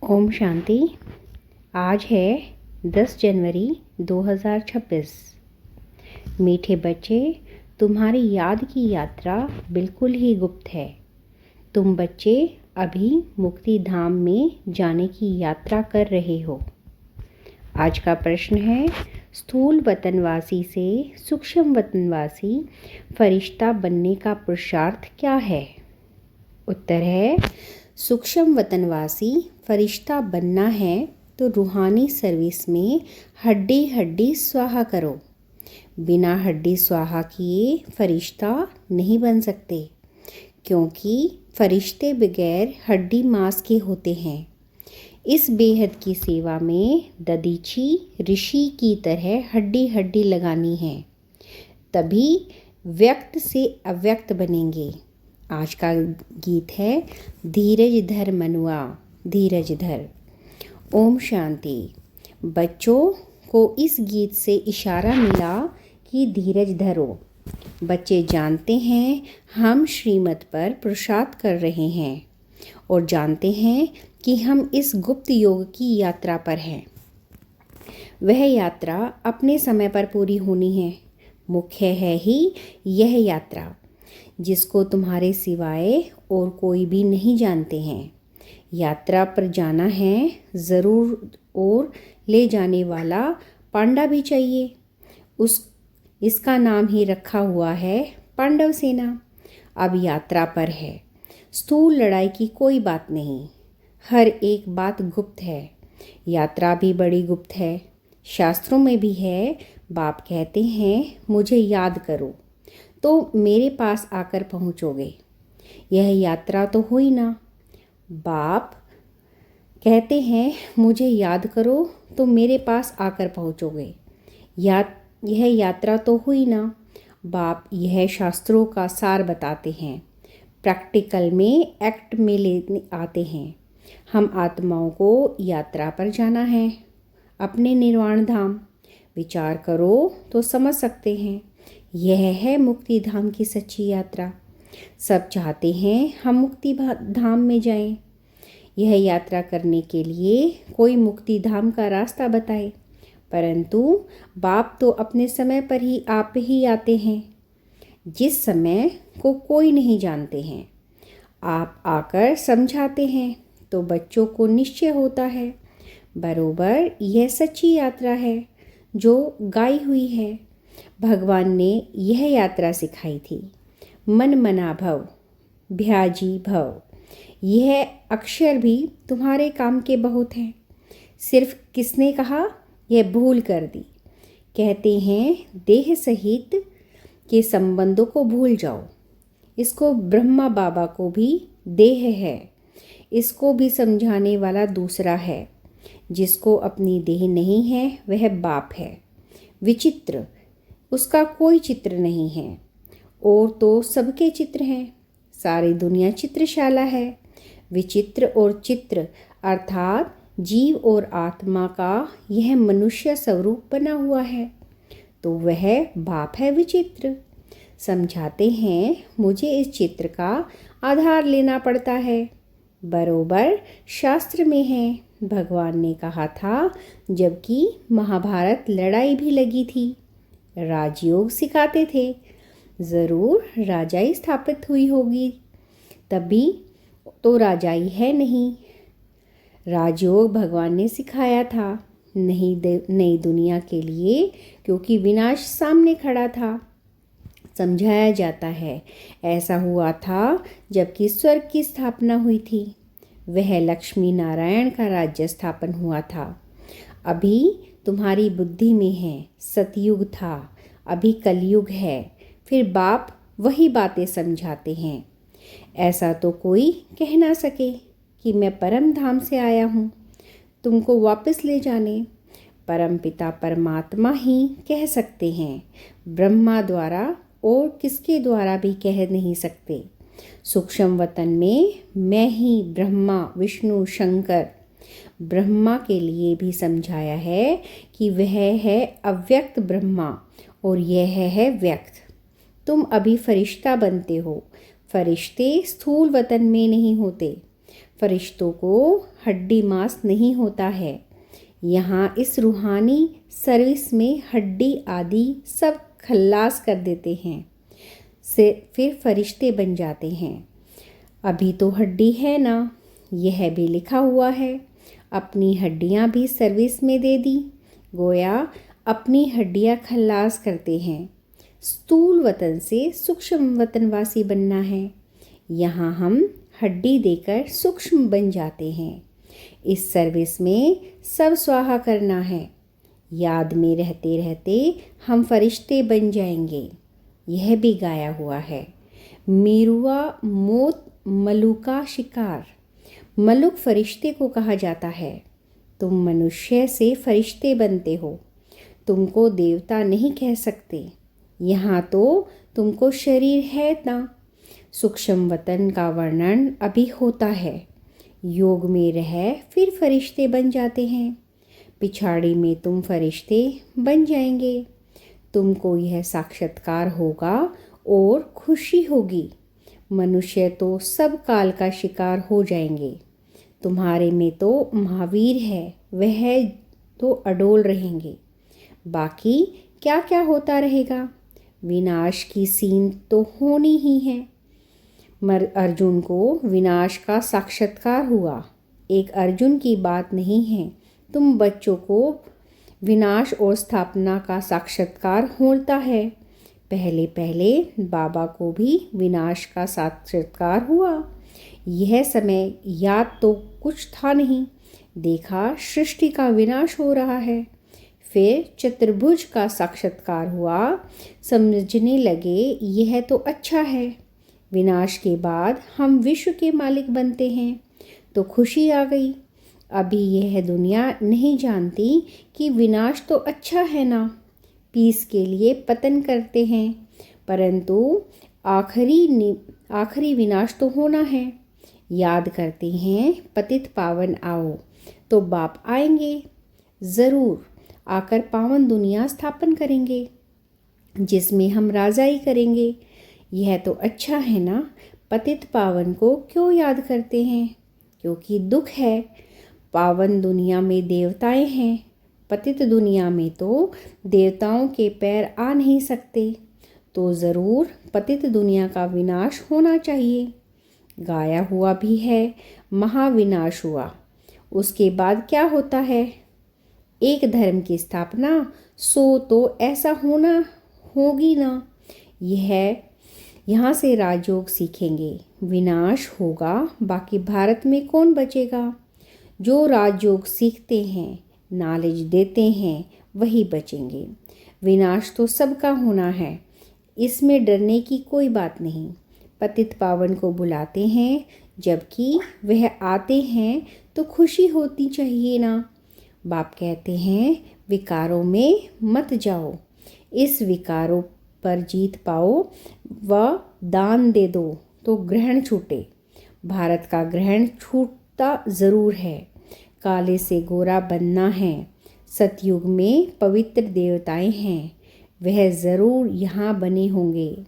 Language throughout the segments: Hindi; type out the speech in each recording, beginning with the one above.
ओम शांति। आज है 10 जनवरी 2026। मीठे बच्चे, तुम्हारी याद की यात्रा बिल्कुल ही गुप्त है। तुम बच्चे अभी मुक्ति धाम में जाने की यात्रा कर रहे हो। आज का प्रश्न है, स्थूल वतनवासी से सूक्ष्म वतनवासी फरिश्ता बनने का पुरुषार्थ क्या है? उत्तर है, सूक्ष्म वतनवासी फरिश्ता बनना है तो रूहानी सर्विस में हड्डी हड्डी स्वाहा करो। बिना हड्डी स्वाहा किए फरिश्ता नहीं बन सकते, क्योंकि फरिश्ते बगैर हड्डी मांस के होते हैं। इस बेहद की सेवा में ददीची ऋषि की तरह हड्डी हड्डी लगानी है, तभी व्यक्त से अव्यक्त बनेंगे। आज का गीत है, धीरज धर मनुआ, धीरज धर। ओम शांति। बच्चों को इस गीत से इशारा मिला कि धीरज धरो। बच्चे जानते हैं हम श्रीमत पर पुरुषार्थ कर रहे हैं और जानते हैं कि हम इस गुप्त योग की यात्रा पर हैं। वह यात्रा अपने समय पर पूरी होनी है। मुख्य है ही यह यात्रा, जिसको तुम्हारे सिवाय और कोई भी नहीं जानते हैं। यात्रा पर जाना है ज़रूर, और ले जाने वाला पांडा भी चाहिए। इसका नाम ही रखा हुआ है पांडव सेना। अब यात्रा पर है। स्थूल लड़ाई की कोई बात नहीं, हर एक बात गुप्त है। यात्रा भी बड़ी गुप्त है। शास्त्रों में भी है, बाप कहते हैं मुझे याद करो तो मेरे पास आकर पहुँचोगे। यह यात्रा तो हुई ना। बाप कहते हैं मुझे याद करो तो मेरे पास आकर पहुँचोगे। यह यात्रा तो हुई ना। बाप यह शास्त्रों का सार बताते हैं, प्रैक्टिकल में एक्ट में लेने आते हैं। हम आत्माओं को यात्रा पर जाना है, अपने निर्वाण धाम। विचार करो तो समझ सकते हैं, यह है मुक्ति धाम की सच्ची यात्रा। सब चाहते हैं हम मुक्ति धाम में जाएं। यह यात्रा करने के लिए कोई मुक्ति धाम का रास्ता बताए, परंतु बाप तो अपने समय पर ही आप ही आते हैं, जिस समय को कोई नहीं जानते हैं। आप आकर समझाते हैं तो बच्चों को निश्चय होता है, बरोबर यह सच्ची यात्रा है जो गाई हुई है। भगवान ने यह यात्रा सिखाई थी, मन मना भव, भ्याजी भव। यह अक्षर भी तुम्हारे काम के बहुत हैं। सिर्फ किसने कहा, यह भूल कर दी। कहते हैं देह सहित के संबंधों को भूल जाओ। इसको ब्रह्मा बाबा को भी देह है, इसको भी समझाने वाला दूसरा है। जिसको अपनी देह नहीं है वह बाप है। विचित्र, उसका कोई चित्र नहीं है, और तो सबके चित्र हैं। सारी दुनिया चित्रशाला है। विचित्र और चित्र अर्थात जीव और आत्मा का यह मनुष्य स्वरूप बना हुआ है, तो वह बाप है विचित्र। समझाते हैं मुझे इस चित्र का आधार लेना पड़ता है, बरोबर शास्त्र में है। भगवान ने कहा था, जबकि महाभारत लड़ाई भी लगी थी, राजयोग सिखाते थे, ज़रूर राजाई स्थापित हुई होगी, तभी तो राजाई है नहीं। राजयोग भगवान ने सिखाया था, नई दुनिया के लिए, क्योंकि विनाश सामने खड़ा था। समझाया जाता है ऐसा हुआ था जबकि स्वर्ग की स्थापना हुई थी। वह लक्ष्मी नारायण का राज्य स्थापन हुआ था। अभी तुम्हारी बुद्धि में है सतयुग था, अभी कलयुग है। फिर बाप वही बातें समझाते हैं। ऐसा तो कोई कह ना सके कि मैं परम धाम से आया हूँ तुमको वापस ले जाने। परम पिता परमात्मा ही कह सकते हैं, ब्रह्मा द्वारा और किसके द्वारा भी कह नहीं सकते। सूक्ष्म वतन में मैं ही ब्रह्मा विष्णु शंकर, ब्रह्मा के लिए भी समझाया है कि वह है अव्यक्त ब्रह्मा और यह है व्यक्त। तुम अभी फरिश्ता बनते हो। फरिश्ते स्थूल वतन में नहीं होते, फरिश्तों को हड्डी मांस नहीं होता है। यहाँ इस रूहानी सर्विस में हड्डी आदि सब खल्लास कर देते हैं से फिर फरिश्ते बन जाते हैं। अभी तो हड्डी है ना, यह भी लिखा हुआ है। अपनी हड्डियाँ भी सर्विस में दे दी, गोया अपनी हड्डियाँ खल्लास करते हैं। स्थूल वतन से सूक्ष्म वतनवासी बनना है। यहाँ हम हड्डी देकर सूक्ष्म बन जाते हैं। इस सर्विस में सब स्वाहा करना है। याद में रहते रहते हम फरिश्ते बन जाएंगे। यह भी गाया हुआ है। मीरुआ मौत मलुका शिकार। मलुक फरिश्ते को कहा जाता है। तुम मनुष्य से फरिश्ते बनते हो, तुमको देवता नहीं कह सकते। यहाँ तो तुमको शरीर है ना। सूक्ष्म वतन का वर्णन अभी होता है। योग में रह फिर फरिश्ते बन जाते हैं। पिछाड़ी में तुम फरिश्ते बन जाएंगे। तुमको यह साक्षात्कार होगा और खुशी होगी। मनुष्य तो सब काल का शिकार हो जाएंगे। तुम्हारे में तो महावीर है, वह तो अडोल रहेंगे। बाकी क्या क्या होता रहेगा। विनाश की सीन तो होनी ही है। अर्जुन को विनाश का साक्षात्कार हुआ। एक अर्जुन की बात नहीं है। तुम बच्चों को विनाश और स्थापना का साक्षात्कार होता है। पहले पहले बाबा को भी विनाश का साक्षात्कार हुआ। यह समय याद तो कुछ था नहीं। देखा सृष्टि का विनाश हो रहा है। फिर चतुर्भुज का साक्षात्कार हुआ। समझने लगे यह तो अच्छा है। विनाश के बाद हम विश्व के मालिक बनते हैं तो खुशी आ गई। अभी यह दुनिया नहीं जानती कि विनाश तो अच्छा है ना। पीस के लिए पतन करते हैं, परंतु आखिरी विनाश तो होना है। याद करते हैं पतित पावन आओ, तो बाप आएंगे ज़रूर। आकर पावन दुनिया स्थापन करेंगे जिसमें हम राजाई करेंगे। यह तो अच्छा है ना। पतित पावन को क्यों याद करते हैं? क्योंकि दुख है। पावन दुनिया में देवताएं हैं, पतित दुनिया में तो देवताओं के पैर आ नहीं सकते। तो ज़रूर पतित दुनिया का विनाश होना चाहिए। गाया हुआ भी है, महाविनाश हुआ। उसके बाद क्या होता है? एक धर्म की स्थापना। सो तो ऐसा होना होगी ना। यहाँ से राजयोग सीखेंगे। विनाश होगा, बाकी भारत में कौन बचेगा? जो राजयोग सीखते हैं, नॉलेज देते हैं, वही बचेंगे। विनाश तो सबका होना है, इसमें डरने की कोई बात नहीं। पतित पावन को बुलाते हैं, जबकि वह आते हैं तो खुशी होती चाहिए ना। बाप कहते हैं विकारों में मत जाओ। इस विकारों पर जीत पाओ व दान दे दो तो ग्रहण छूटे। भारत का ग्रहण छूटता ज़रूर है। काले से गोरा बनना है। सतयुग में पवित्र देवताएं हैं, वह ज़रूर यहाँ बने होंगे।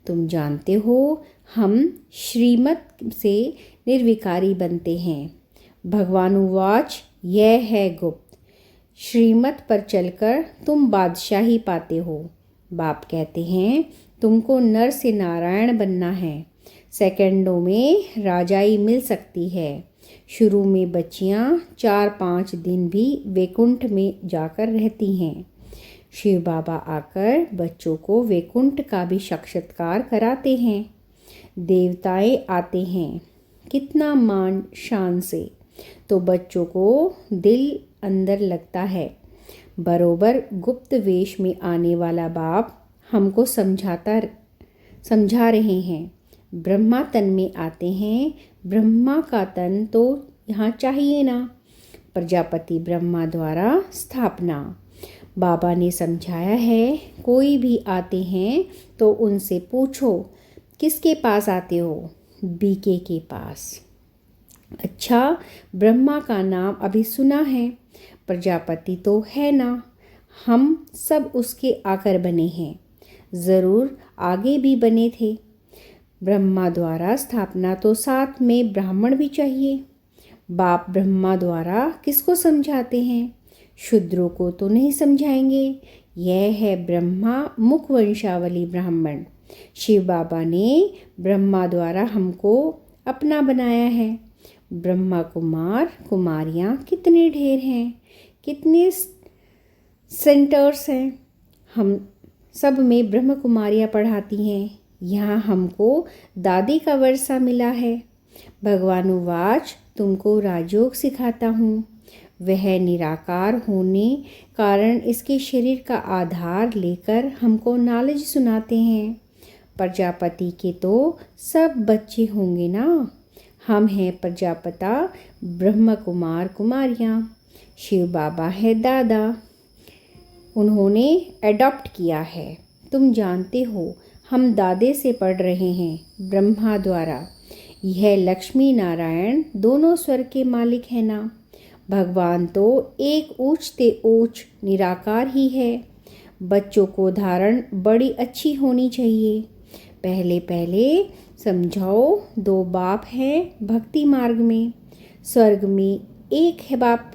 तुम जानते हो हम श्रीमत से निर्विकारी बनते हैं। भगवानुवाच यह है गुप्त। श्रीमत पर चलकर तुम बादशाही पाते हो। बाप कहते हैं तुमको नर से नारायण बनना है। सेकंडों में राजाई मिल सकती है। शुरू में बच्चियां 4-5 दिन भी वैकुंठ में जाकर रहती हैं। शिव बाबा आकर बच्चों को वैकुंठ का भी साक्षात्कार कराते हैं। देवताएं आते हैं, कितना मान शान से, तो बच्चों को दिल अंदर लगता है। बरोबर गुप्त वेश में आने वाला बाप हमको समझा रहे हैं। ब्रह्मा तन में आते हैं। ब्रह्मा का तन तो यहाँ चाहिए ना। प्रजापति ब्रह्मा द्वारा स्थापना। बाबा ने समझाया है, कोई भी आते हैं तो उनसे पूछो किसके पास आते हो? बीके के पास। अच्छा, ब्रह्मा का नाम अभी सुना है, प्रजापति तो है ना। हम सब उसके आकर बने हैं, ज़रूर आगे भी बने थे। ब्रह्मा द्वारा स्थापना तो साथ में ब्राह्मण भी चाहिए। बाप ब्रह्मा द्वारा किसको समझाते हैं? शूद्रों को तो नहीं समझाएंगे। यह है ब्रह्मा मुख वंशावली ब्राह्मण। शिव बाबा ने ब्रह्मा द्वारा हमको अपना बनाया है। ब्रह्मा कुमार कुमारियाँ कितने ढेर हैं, कितने सेंटर्स हैं। हम सब में ब्रह्म कुमारियाँ पढ़ाती हैं। यहाँ हमको दादी का वर्षा मिला है। भगवानुवाच तुमको राजयोग सिखाता हूँ। वह निराकार होने कारण इसके शरीर का आधार लेकर हमको नॉलेज सुनाते हैं। प्रजापति के तो सब बच्चे होंगे ना। हम हैं प्रजापता ब्रह्म कुमार कुमारियाँ। शिव बाबा है दादा, उन्होंने एडॉप्ट किया है। तुम जानते हो हम दादे से पढ़ रहे हैं ब्रह्मा द्वारा। यह लक्ष्मी नारायण दोनों स्वर्ग के मालिक है ना। भगवान तो एक ऊंच ते ऊंच निराकार ही है। बच्चों को धारण बड़ी अच्छी होनी चाहिए। पहले पहले समझाओ, दो बाप हैं भक्ति मार्ग में। स्वर्ग में एक है बाप,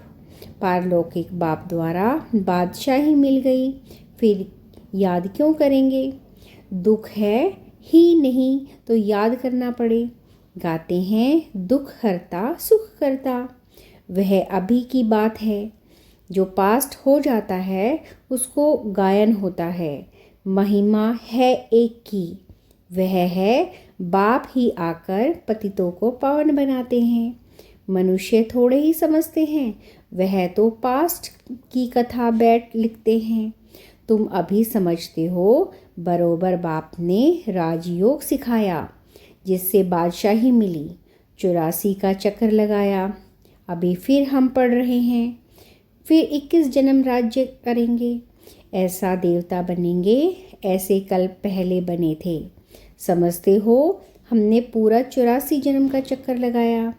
पारलौकिक बाप द्वारा बादशाही मिल गई, फिर याद क्यों करेंगे? दुख है ही नहीं तो याद करना पड़े। गाते हैं दुख हरता सुख करता। वह अभी की बात है। जो पास्ट हो जाता है उसको गायन होता है। महिमा है एक की, वह है बाप ही आकर पतितों को पावन बनाते हैं। मनुष्य थोड़े ही समझते हैं, वह तो पास्ट की कथा बैठ लिखते हैं। तुम अभी समझते हो। बरोबर बाप ने राजयोग सिखाया जिससे बादशाही मिली। 84 का चक्कर लगाया। अभी फिर हम पढ़ रहे हैं। फिर 21 जन्म राज्य करेंगे। ऐसा देवता बनेंगे, ऐसे कल्प पहले बने थे। समझते हो? हमने पूरा 84 जन्म का चक्कर लगाया।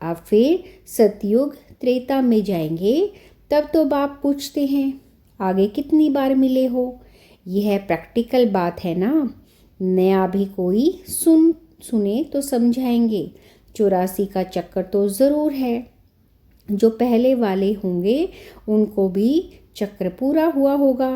अब फिर सतयुग त्रेता में जाएंगे। तब तो बाप पूछते हैं आगे कितनी बार मिले हो। यह प्रैक्टिकल बात है ना। नया भी कोई सुने तो समझाएंगे। 84 का चक्कर तो ज़रूर है। जो पहले वाले होंगे उनको भी चक्र पूरा हुआ होगा।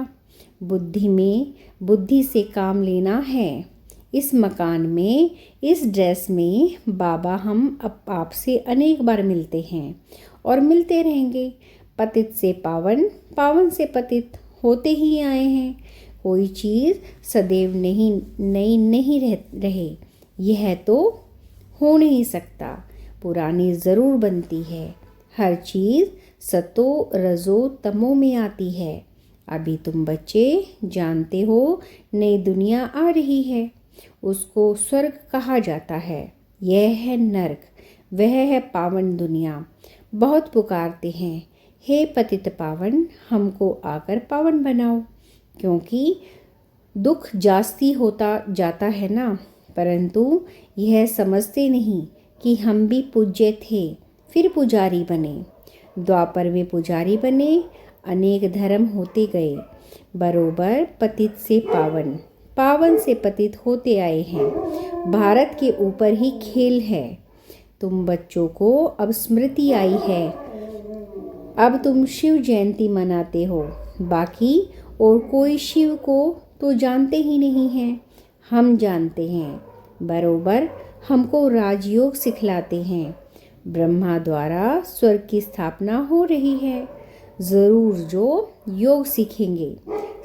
बुद्धि से काम लेना है। इस मकान में, इस ड्रेस में बाबा हम अब आपसे अनेक बार मिलते हैं और मिलते रहेंगे। पतित से पावन, पावन से पतित होते ही आए हैं। कोई चीज़ सदैव नई नहीं रहे, यह तो हो नहीं सकता। पुरानी ज़रूर बनती है। हर चीज़ सतो रजो तमो में आती है। अभी तुम बच्चे जानते हो नई दुनिया आ रही है, उसको स्वर्ग कहा जाता है। यह है नर्क, वह है पावन दुनिया। बहुत पुकारते हैं हे पतित पावन, हमको आकर पावन बनाओ। क्योंकि दुख जास्ती होता जाता है ना। परंतु यह समझते नहीं कि हम भी पूज्य थे, फिर पुजारी बने। द्वापर में पुजारी बने, अनेक धर्म होते गए। बरोबर पतित से पावन, पावन से पतित होते आए हैं। भारत के ऊपर ही खेल है। तुम बच्चों को अब स्मृति आई है। अब तुम शिव जयंती मनाते हो, बाकी और कोई शिव को तो जानते ही नहीं हैं। हम जानते हैं। बरोबर हमको राजयोग सिखलाते हैं। ब्रह्मा द्वारा स्वर्ग की स्थापना हो रही है। ज़रूर जो योग सीखेंगे,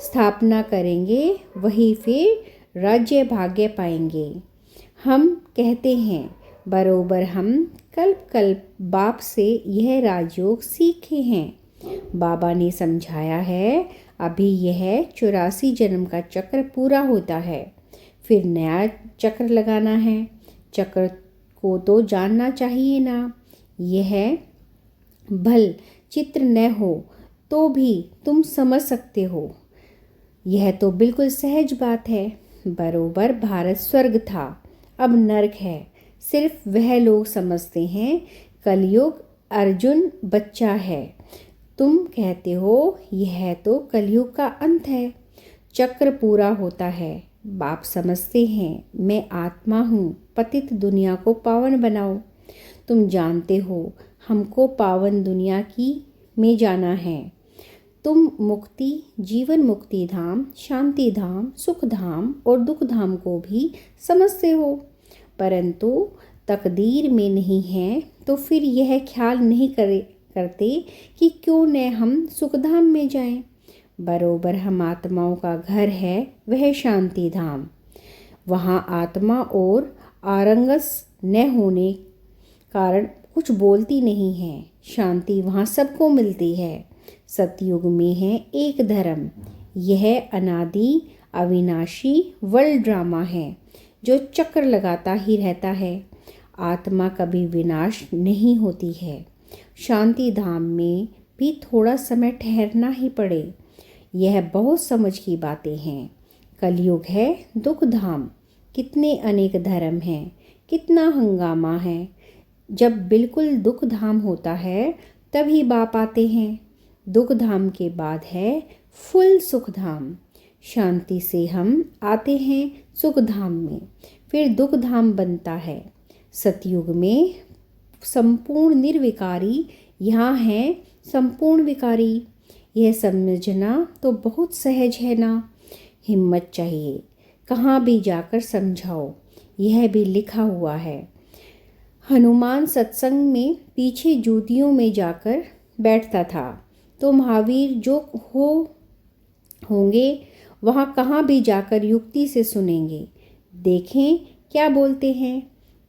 स्थापना करेंगे, वही फिर राज्य भाग्य पाएंगे। हम कहते हैं बरोबर हम कल्प कल्प बाप से यह राजयोग सीखे हैं। बाबा ने समझाया है। अभी यह 84 जन्म का चक्र पूरा होता है, फिर नया चक्र लगाना है। चक्र को तो जानना चाहिए ना। यह भल चित्र न हो तो भी तुम समझ सकते हो। यह तो बिल्कुल सहज बात है। बरोबर भारत स्वर्ग था, अब नरक है। सिर्फ वह लोग समझते हैं कलयुग अर्जुन बच्चा है। तुम कहते हो यह तो कलयुग का अंत है। चक्र पूरा होता है, बाप समझते हैं मैं आत्मा हूँ, पतित दुनिया को पावन बनाओ। तुम जानते हो हमको पावन दुनिया की में जाना है। तुम मुक्ति, जीवन मुक्ति धाम, शांति धाम, सुख धाम और दुख धाम को भी समझते हो, परंतु तकदीर में नहीं है तो फिर यह ख्याल नहीं करते कि क्यों न हम सुखधाम में जाएं। बरोबर हम आत्माओं का घर है वह शांति धाम। वहाँ आत्मा और आरंगस न होने कारण कुछ बोलती नहीं है। शांति वहाँ सबको मिलती है। सतयुग में है एक धर्म। यह अनादि अविनाशी वर्ल्ड ड्रामा है जो चक्र लगाता ही रहता है। आत्मा कभी विनाश नहीं होती है। शांति धाम में भी थोड़ा समय ठहरना ही पड़े। यह बहुत समझ की बातें हैं। कलयुग है दुख धाम। कितने अनेक धर्म हैं, कितना हंगामा है। जब बिल्कुल दुख धाम होता है तभी बाप आते हैं। दुख धाम के बाद है फुल सुख धाम। शांति से हम आते हैं सुख धाम में, फिर दुख धाम बनता है। सतयुग में संपूर्ण निर्विकारी, यहाँ है संपूर्ण विकारी। यह समझना तो बहुत सहज है ना। हिम्मत चाहिए, कहाँ भी जाकर समझाओ। यह भी लिखा हुआ है। हनुमान सत्संग में पीछे जूतियों में जाकर बैठता था तो महावीर जो होंगे वहाँ कहाँ भी जाकर युक्ति से सुनेंगे। देखें क्या बोलते हैं।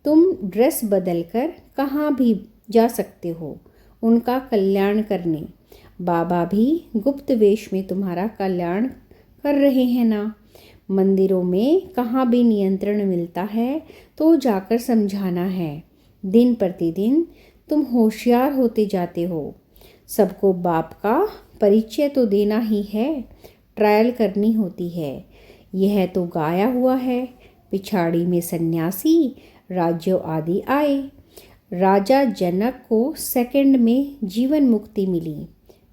तुम ड्रेस बदलकर कहाँ भी जा सकते हो उनका कल्याण करने। बाबा भी गुप्त वेश में तुम्हारा कल्याण कर रहे हैं ना। मंदिरों में कहाँ भी नियंत्रण मिलता है तो जाकर समझाना है। दिन प्रतिदिन तुम होशियार होते जाते हो। सबको बाप का परिचय तो देना ही है, ट्रायल करनी होती है। यह तो गाया हुआ है। पिछाड़ी में सन्यासी राज्यों आदि आए। राजा जनक को सेकंड में जीवन मुक्ति मिली।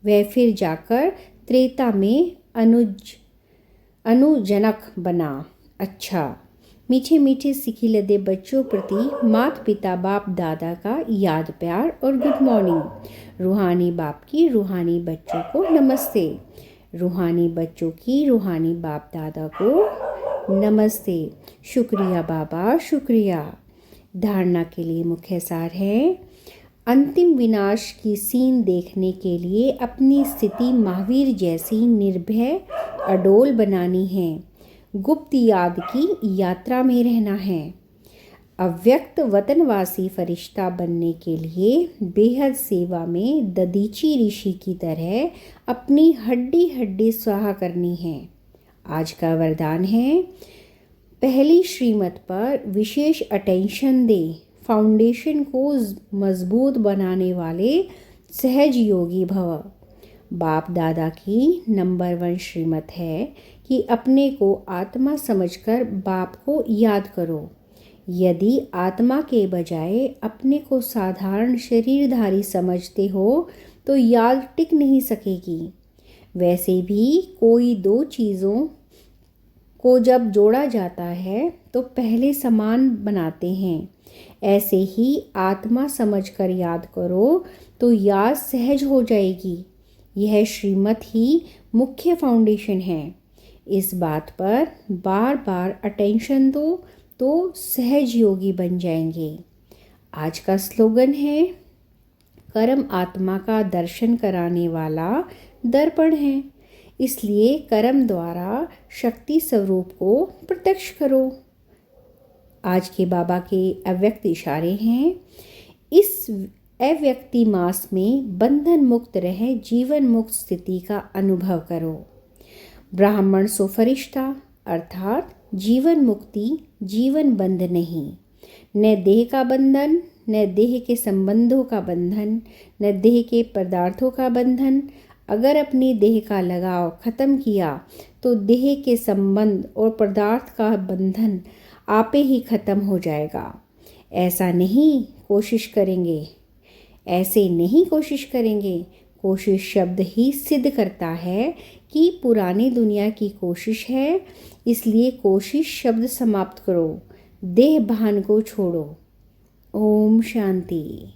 वह फिर जाकर त्रेता में अनुजनक बना। अच्छा, मीठे मीठे सिखी लदे बच्चों प्रति माता पिता बाप दादा का याद प्यार और गुड मॉर्निंग। रूहानी बाप की रूहानी बच्चों को नमस्ते। रूहानी बच्चों की रूहानी बाप दादा को नमस्ते। शुक्रिया बाबा, शुक्रिया। धारणा के लिए मुख्य सार है। अंतिम विनाश की सीन देखने के लिए अपनी स्थिति महावीर जैसी निर्भय अडोल बनानी है। गुप्त याद की यात्रा में रहना है। अव्यक्त वतनवासी फरिश्ता बनने के लिए बेहद सेवा में ददीची ऋषि की तरह अपनी हड्डी हड्डी स्वाहा करनी है। आज का वरदान है, पहली श्रीमत पर विशेष अटेंशन दे। फाउंडेशन को मजबूत बनाने वाले सहज योगी भव। बाप दादा की नंबर 1 श्रीमत है कि अपने को आत्मा समझकर बाप को याद करो। यदि आत्मा के बजाय अपने को साधारण शरीरधारी समझते हो तो याद टिक नहीं सकेगी। वैसे भी कोई दो चीज़ों को जब जोड़ा जाता है तो पहले समान बनाते हैं। ऐसे ही आत्मा समझकर याद करो तो याद सहज हो जाएगी। यह श्रीमत ही मुख्य फाउंडेशन है। इस बात पर बार बार अटेंशन दो तो सहज योगी बन जाएंगे। आज का स्लोगन है, कर्म आत्मा का दर्शन कराने वाला दर्पण है, इसलिए कर्म द्वारा शक्ति स्वरूप को प्रत्यक्ष करो। आज के बाबा के अव्यक्त इशारे हैं, इस अव्यक्ति मास में बंधन मुक्त रह जीवन मुक्त स्थिति का अनुभव करो। ब्राह्मण सो फरिश्ता अर्थात जीवन मुक्ति, जीवन बंध नहीं। न देह का बंधन, न देह के संबंधों का बंधन, न देह के पदार्थों का बंधन। अगर अपनी देह का लगाव खत्म किया तो देह के संबंध और पदार्थ का बंधन आपे ही खत्म हो जाएगा। ऐसा नहीं कोशिश करेंगे, ऐसे नहीं कोशिश करेंगे। कोशिश शब्द ही सिद्ध करता है कि पुरानी दुनिया की कोशिश है, इसलिए कोशिश शब्द समाप्त करो, देह भान को छोड़ो। ओम शांति।